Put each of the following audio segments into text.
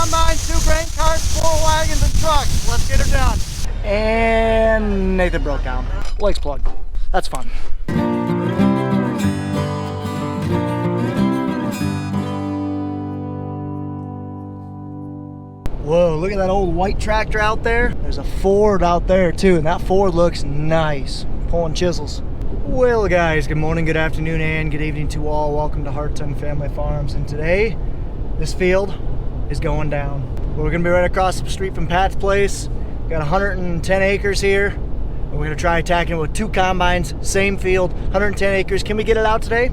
combines, 2 grain carts, 4 wagons, and trucks. Let's get her done. And Nathan broke down. Legs plugged. That's fun. Whoa, look at that old white tractor out there. There's a Ford out there too, and that Ford looks nice. Pulling chisels. Well guys, good morning, good afternoon, and good evening to all. Welcome to Hartung Family Farms, and today this field is going down. We're gonna be right across the street from Pat's place. Got 110 acres here, and we're gonna try attacking with 2 combines, same field, 110 acres. Can we get it out today?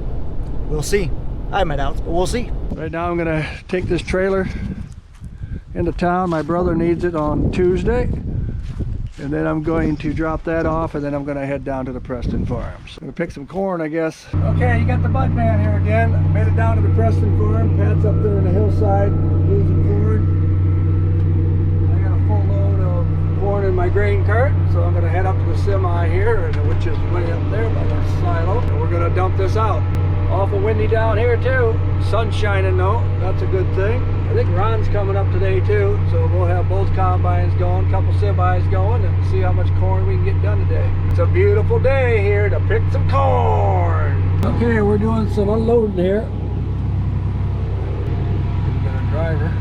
We'll see. I have my doubts, but we'll see. Right now I'm gonna take this trailer into town. My brother needs it on Tuesday, and then I'm going to drop that off, and then I'm gonna head down to the Preston Farms. I'm gonna pick some corn, I guess. Okay, you got the bud man here again. Made it down to the Preston Farm. Pat's up there in the hillside losing corn. I got a full load of corn in my grain cart, so I'm gonna head up to the semi here, which is way up there by the silo, and we're gonna dump this out. Awful windy down here too. Sun's shining though, that's a good thing. I think Ron's coming up today too, so we'll have both combines going, a couple semis going, and see how much corn we can get done today. It's a beautiful day here to pick some corn. Okay, we're doing some unloading here. We've got a driver.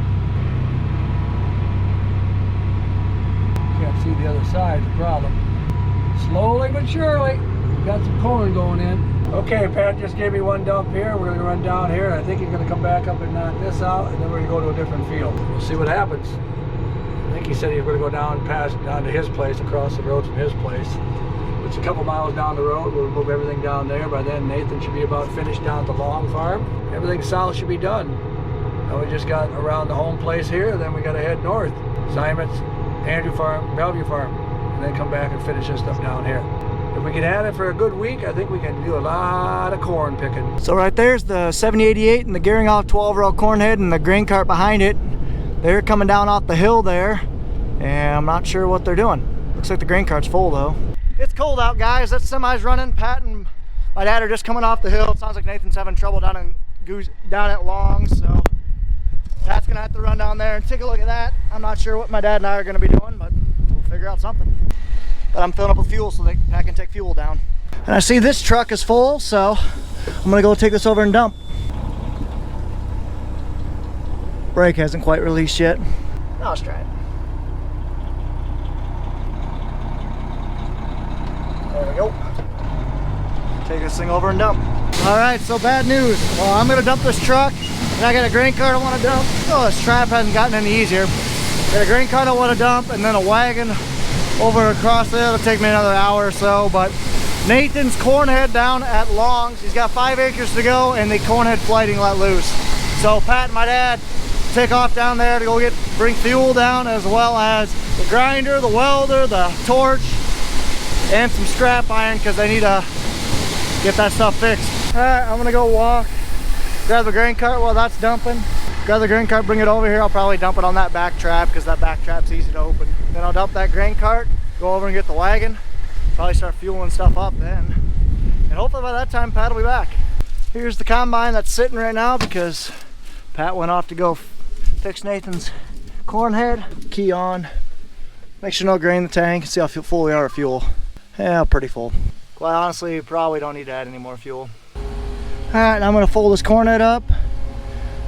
Can't see the other side, the problem. Slowly but surely, we got some corn going in. Okay, Pat just gave me one dump here. We're gonna run down here. I think he's gonna come back up and knock this out, and then we're gonna go to a different field. We'll see what happens. I think he said he was gonna go down to his place, across the road from his place. It's a couple miles down the road. We'll move everything down there. By then, Nathan should be about finished down at the Long Farm. Everything south should be done. Now we just got around the home place here, then we gotta head north. Simon's, Andrew Farm, Bellevue Farm, and then come back and finish this stuff down here. If we can have it for a good week, I think we can do a lot of corn picking. So right there's the 7088 and the gearing off 12-row corn head and the grain cart behind it. They're coming down off the hill there, and I'm not sure what they're doing. Looks like the grain cart's full though. It's cold out, guys. That semi's running. Pat and my dad are just coming off the hill. It sounds like Nathan's having trouble down at Long, so Pat's gonna have to run down there and take a look at that. I'm not sure what my dad and I are gonna be doing, but we'll figure out something. But I'm filling up with fuel so that I can take fuel down. And I see this truck is full, so I'm gonna go take this over and dump. Brake hasn't quite released yet. Now let's try it. There we go. Take this thing over and dump. All right, so bad news. Well, I'm gonna dump this truck, and I got a grain cart I wanna dump. Oh, this trap hasn't gotten any easier. Got a grain cart I wanna dump, and then a wagon over across there. It'll take me another hour or so, but Nathan's corn head down at Long's. He's got 5 acres to go, and the corn head flighting let loose. So Pat and my dad take off down there to go bring fuel down, as well as the grinder, the welder, the torch, and some scrap iron, because they need to get that stuff fixed. All right, I'm gonna go walk, grab the grain cart while that's dumping. Grab the grain cart, bring it over here. I'll probably dump it on that back trap, because that back trap's easy to open. Then I'll dump that grain cart, go over and get the wagon, probably start fueling stuff up then. And hopefully by that time, Pat will be back. Here's the combine that's sitting right now, because Pat went off to go fix Nathan's corn head. Key on, make sure no grain in the tank, see how full we are of fuel. Yeah, pretty full. Quite honestly, you probably don't need to add any more fuel. All right, now I'm gonna fold this corn head up,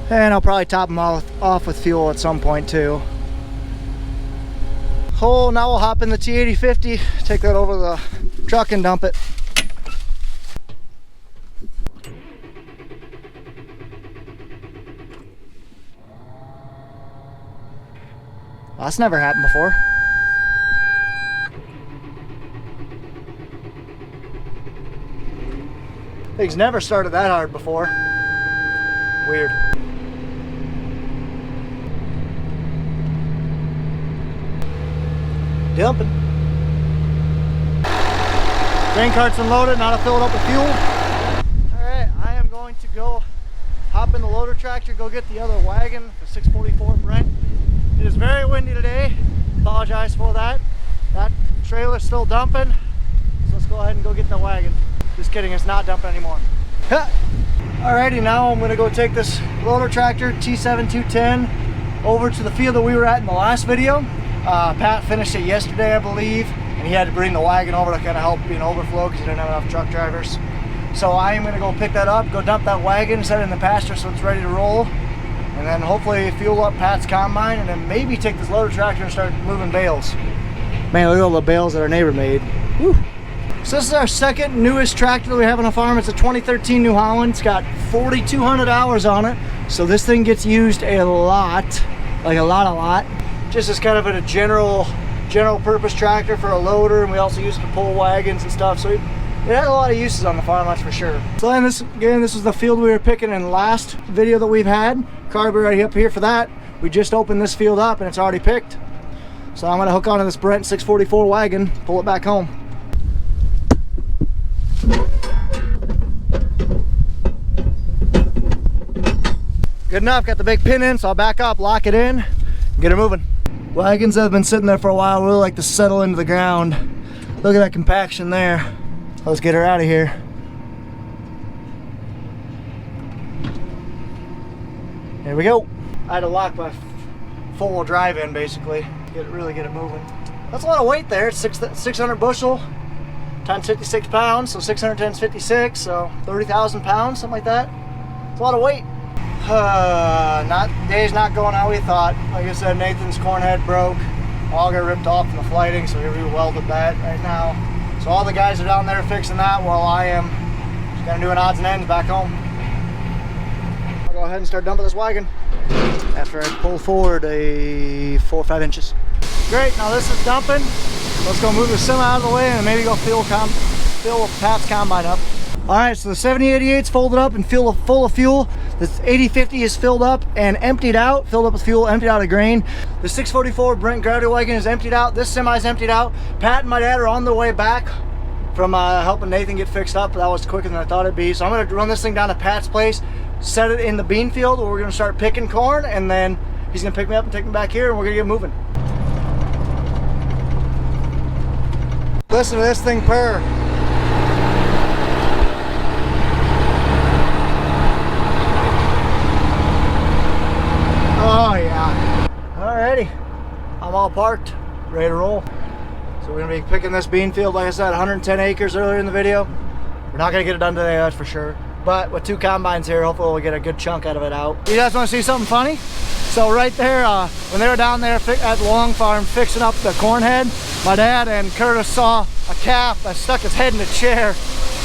and I'll probably top them off with fuel at some point too. Oh, now we'll hop in the T8050, take that over the truck and dump it. Well, that's never happened before. Things never started that hard before. Weird. Dumping. Grain cart's unloaded, now to fill it up with fuel. Alright, I am going to go hop in the loader tractor, go get the other wagon, the 644 Brent. It is very windy today. Apologize for that. That trailer's still dumping, so let's go ahead and go get the wagon. Just kidding, it's not dumping anymore. Alrighty, now I'm gonna go take this loader tractor, T7210, over to the field that we were at in the last video. Pat finished it yesterday, I believe, and he had to bring the wagon over to kind of help in overflow because he didn't have enough truck drivers. So I am going to go pick that up, go dump that wagon, set it in the pasture so it's ready to roll, and then hopefully fuel up Pat's combine, and then maybe take this loader tractor and start moving bales. Man, look at all the bales that our neighbor made. Woo. So this is our second newest tractor that we have on the farm. It's a 2013 New Holland. It's got 4,200 hours on it. So this thing gets used a lot, like a lot. Just as kind of a general purpose tractor for a loader, and we also use it to pull wagons and stuff. So it has a lot of uses on the farm, that's for sure. So then this was the field we were picking in the last video that we've had. Carby right up here for that. We just opened this field up and it's already picked. So I'm gonna hook onto this Brent 644 wagon, pull it back home. Good enough, got the big pin in, so I'll back up, lock it in, get her moving. Wagons that have been sitting there for a while really like to settle into the ground. Look at that compaction there. Let's get her out of here. There we go. I had to lock my four-wheel drive in basically to really get it moving. That's a lot of weight there. It's 600 bushel times 56 pounds, so 600 times 56, so 30,000 pounds, something like that. It's a lot of weight. Day's not going how we thought. Like I said, Nathan's corn head broke. Auger ripped off in the flighting, so we re-welded that right now. So all the guys are down there fixing that while I am just kind of doing odds and ends back home. I'll go ahead and start dumping this wagon after I pull forward a 4 or 5 inches. Great, now this is dumping. Let's go move the semi out of the way and maybe go fill Pat's combine up. All right, so the 7088's folded up and full of fuel. This 8050 is filled up and emptied out, filled up with fuel, emptied out of grain. The 644 Brent gravity wagon is emptied out. This semi's emptied out. Pat and my dad are on their way back from helping Nathan get fixed up. That was quicker than I thought it'd be. So I'm gonna run this thing down to Pat's place, set it in the bean field where we're gonna start picking corn, and then he's gonna pick me up and take me back here and we're gonna get moving. Listen to this thing purr. Oh yeah. Alrighty. I'm all parked, ready to roll. So we're gonna be picking this bean field, like I said, 110 acres earlier in the video. We're not gonna get it done today, that's for sure. But with 2 combines here, hopefully we'll get a good chunk out of it out. You guys wanna see something funny? So right there, when they were down there at the Long Farm fixing up the corn head, my dad and Curtis saw a calf that stuck its head in a chair.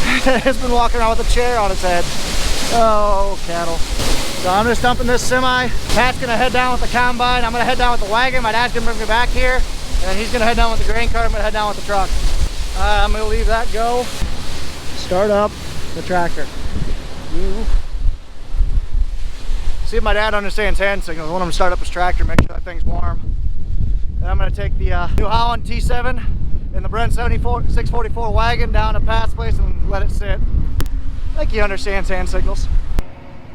It's been walking around with a chair on its head. Oh, cattle. So I'm just dumping this semi. Pat's gonna head down with the combine. I'm gonna head down with the wagon. My dad's gonna bring me back here. And then he's gonna head down with the grain cart. I'm gonna head down with the truck. I'm gonna leave that go. Start up the tractor. See if my dad understands hand signals. I want him to start up his tractor, make sure that thing's warm. Then I'm gonna take the New Holland T7 and the Brent 644 wagon down to Pat's place and let it sit. I think he understands hand signals.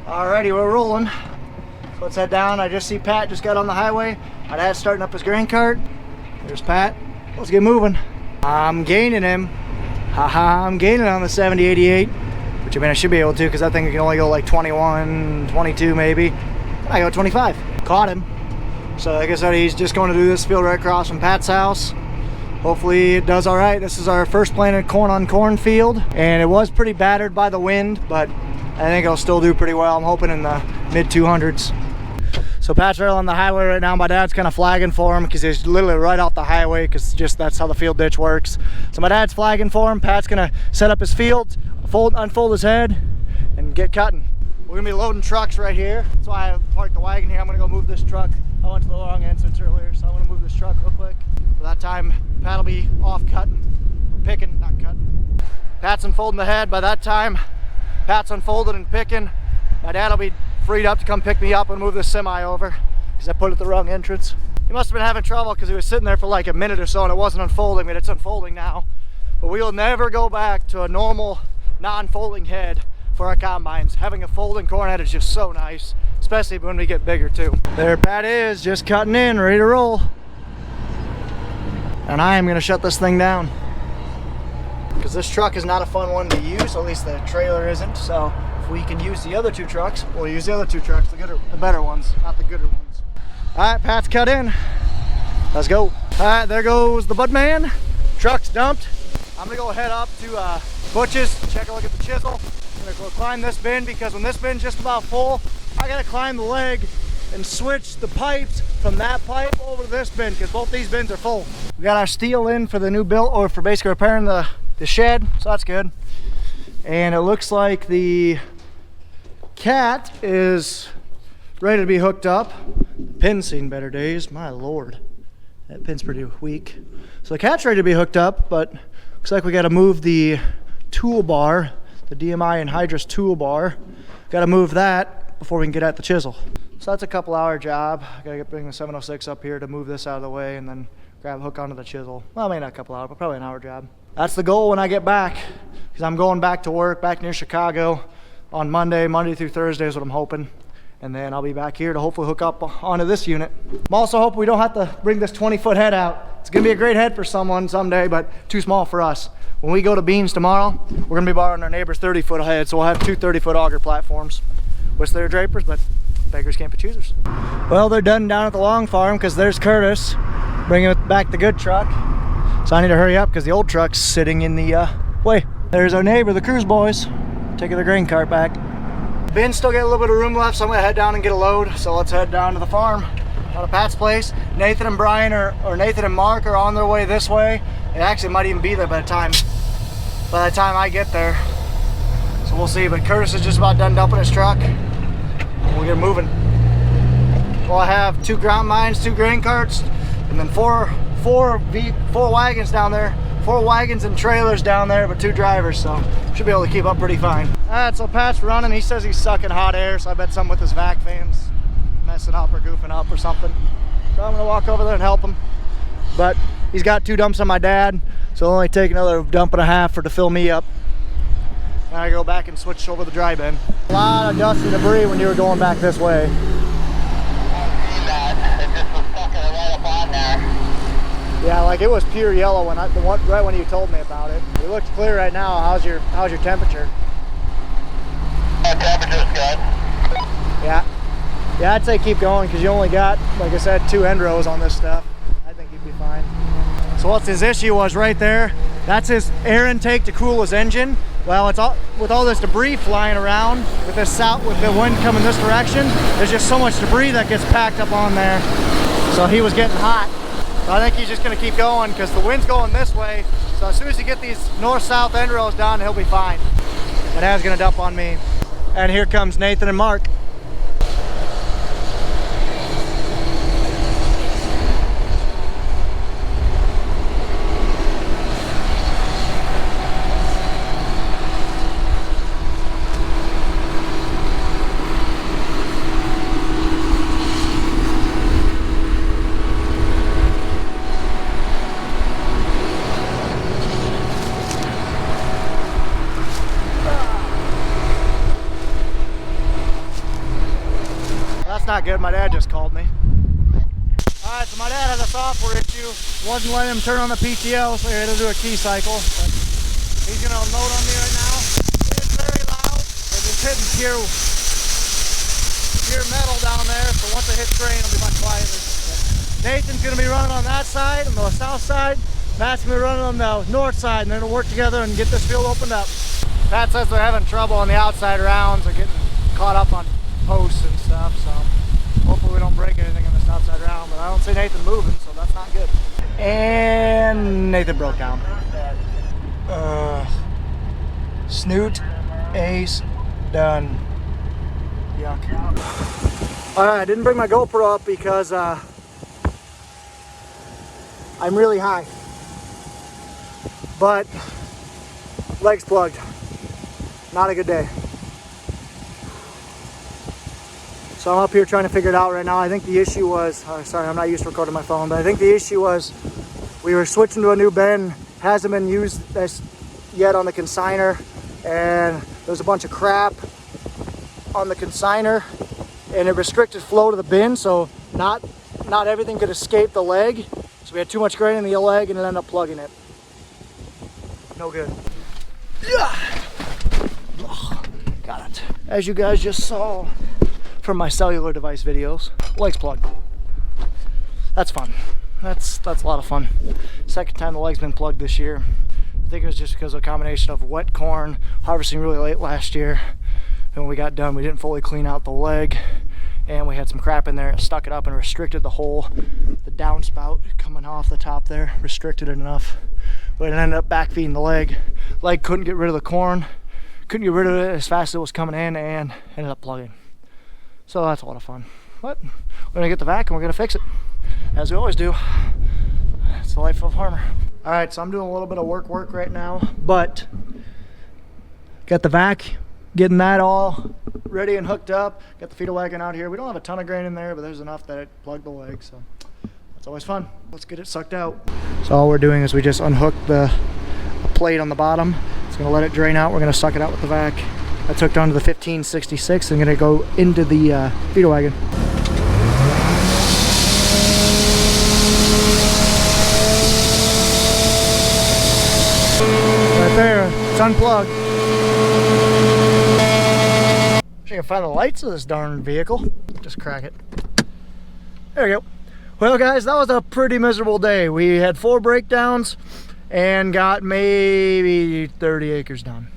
Alrighty, we're rolling. So let's head down. I just see Pat just got on the highway. My dad's starting up his grain cart. There's Pat. Let's get moving. I'm gaining him. Haha, I'm gaining on the 7088. Which I mean I should be able to because that thing can only go like 21, 22 maybe. I go 25. Caught him. So like I said, he's just going to do this field right across from Pat's house. Hopefully it does all right. This is our first planted corn on corn field. And it was pretty battered by the wind, but I think it'll still do pretty well. I'm hoping in the mid 200s. So Pat's right on the highway right now. My dad's kind of flagging for him because he's literally right off the highway because just that's how the field ditch works. So my dad's flagging for him. Pat's gonna set up his field, unfold his head, and get cutting. We're gonna be loading trucks right here. That's why I parked the wagon here. I'm gonna go move this truck. I went to the wrong entrance earlier, so I'm gonna move this truck real quick. By that time, Pat'll be off cutting, or picking, not cutting. Pat's unfolding the head. By that time, Pat's unfolded and picking. My dad'll be freed up to come pick me up and move this semi over because I put it at the wrong entrance. He must have been having trouble because he was sitting there for like a minute or so and it wasn't unfolding, but it's unfolding now. But we will never go back to a normal non-folding head for our combines. Having a folding corn head is just so nice, especially when we get bigger too. There Pat is, just cutting in, ready to roll. And I am gonna shut this thing down because this truck is not a fun one to use, at least the trailer isn't. So if we can use the other 2 trucks, we'll use the other 2 trucks, the better ones, not the gooder ones. All right, Pat's cut in. Let's go. All right, there goes the Budman. Truck's dumped. I'm gonna go head up to Butch's, check a look at the chisel. I'm gonna go climb this bin because when this bin's just about full, I gotta climb the leg and switch the pipes from that pipe over to this bin because both these bins are full. We got our steel in for the new build, or for basically repairing the shed, so that's good. And it looks like the cat is ready to be hooked up. The pin's seen better days, my lord. That pin's pretty weak. So the cat's ready to be hooked up, but looks like we gotta move the toolbar, the DMI and Hydrus toolbar. Gotta move that before we can get at the chisel. So that's a couple-hour job. I gotta bring the 706 up here to move this out of the way and then grab a hook onto the chisel. Well, maybe not a couple hours, but probably an hour job. That's the goal when I get back, because I'm going back to work back near Chicago on Monday through Thursday is what I'm hoping. And then I'll be back here to hopefully hook up onto this unit. I'm also hoping we don't have to bring this 20-foot head out. It's gonna be a great head for someone someday, but too small for us. When we go to Beans tomorrow, we're gonna be borrowing our neighbor's 30-foot head, so we'll have two 30-foot auger platforms. Wish they were drapers, but beggars can't be choosers. Well, they're done down at the long farm because there's Curtis bringing back the good truck. So I need to hurry up because the old truck's sitting in the way. There's our neighbor, the Cruise boys, taking their grain cart back. Bins still get a little bit of room left, so I'm gonna head down and get a load. So let's head down to the farm, down to Pat's place. Nathan and Brian or Nathan and Mark are on their way this way. It actually might even be there by the time I get there. So we'll see, but Curtis is just about done dumping his truck. We'll get moving. Well, I have 2 ground mines, 2 grain carts, and then four wagons down there. 4 wagons and trailers down there, but 2 drivers, so should be able to keep up pretty fine. All right, so Pat's running. He says he's sucking hot air, so I bet something with his vac fans messing up or goofing up or something. So I'm gonna walk over there and help him. But he's got 2 dumps on my dad, so it'll only take another dump and a half to fill me up. And I go back and switch over the dry bin. A lot of dust and debris when you were going back this way. Yeah, like it was pure yellow when right when you told me about it. It looks clear right now. How's your temperature? Temperature's good. Yeah, I'd say keep going because you only got, like I said, 2 end rows on this stuff. I think you'd be fine. So what his issue was right there, that's his air intake to cool his engine. Well, it's all with all this debris flying around with the wind coming this direction. There's just so much debris that gets packed up on there. So he was getting hot. So I think he's just gonna keep going because the wind's going this way. So as soon as you get these north-south end rows done, he'll be fine. My dad's gonna dump on me. And here comes Nathan and Mark. Not good. My dad just called me. Alright, so my dad had a software issue. Wasn't letting him turn on the PTO, so he had to do a key cycle. But he's gonna unload on me right now. It's very loud. They're just hitting pure metal down there, so once it hits grain, it'll be much quieter. But Nathan's gonna be running on that side, on the south side. Pat's gonna be running on the north side, and then we'll work together and get this field opened up. Pat says they're having trouble on the outside rounds. They're getting caught up on posts and stuff, so hopefully we don't break anything in this outside round, but I don't see Nathan moving, so that's not good. And Nathan broke down. Snoot, ace, done. Yuck. Alright, I didn't bring my GoPro up because I'm really high. But legs plugged. Not a good day. So I'm up here trying to figure it out right now. I think the issue was, sorry, I'm not used to recording my phone, but I think the issue was we were switching to a new bin, hasn't been used yet on the consignor, and there's a bunch of crap on the consignor, and it restricted flow to the bin, so not everything could escape the leg. So we had too much grain in the leg and it ended up plugging it. No good. Got it. As you guys just saw from my cellular device videos, legs plugged. that's fun. That's a lot of fun. Second time the leg's been plugged this year. I think it was just because of a combination of wet corn, harvesting really late last year. And when we got done, we didn't fully clean out the leg, and we had some crap in there, stuck it up and restricted the hole. The downspout coming off the top there restricted it enough, but it ended up backfeeding the leg. Leg couldn't get rid of the corn, couldn't get rid of it as fast as it was coming in, and ended up plugging. So that's a lot of fun. But we're gonna get the vac and we're gonna fix it, as we always do. It's the life of a farmer. All right, so I'm doing a little bit of work right now, but got the vac, getting that all ready and hooked up. Got the feeder wagon out here. We don't have a ton of grain in there, but there's enough that it plugged the leg, so that's always fun. Let's get it sucked out. So all we're doing is we just unhooked the plate on the bottom. It's gonna let it drain out. We're gonna suck it out with the vac. That's hooked onto the 1566 and gonna go into the feeder wagon. Right there, it's unplugged. I can find the lights of this darn vehicle. Just crack it. There we go. Well guys, that was a pretty miserable day. We had 4 breakdowns and got maybe 30 acres done.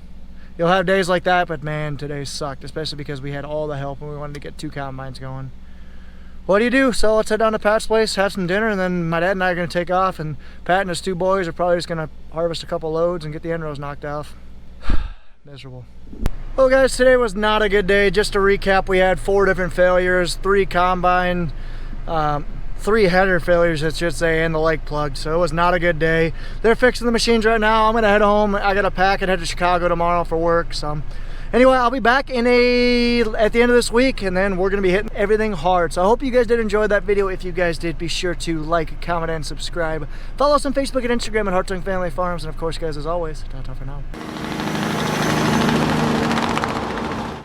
You'll have days like that, but man, today sucked, especially because we had all the help and we wanted to get 2 combines going. What do you do? So let's head down to Pat's place, have some dinner, and then my dad and I are gonna take off, and Pat and his 2 boys are probably just gonna harvest a couple loads and get the end rows knocked off. Miserable. Well guys, today was not a good day. Just to recap, we had 4 different failures, 3 combine, 3 header failures I should say, and the leg plugged, so it was not a good day. They're fixing the machines right now. I'm gonna head home. I gotta pack and head to Chicago tomorrow for work. So anyway, I'll be back at the end of this week, and then we're gonna be hitting everything hard. So I hope you guys did enjoy that video. If you guys did, be sure to like, comment, and subscribe. Follow us on Facebook and Instagram at Hartung Family Farms, and of course guys, as always, ta-ta for now.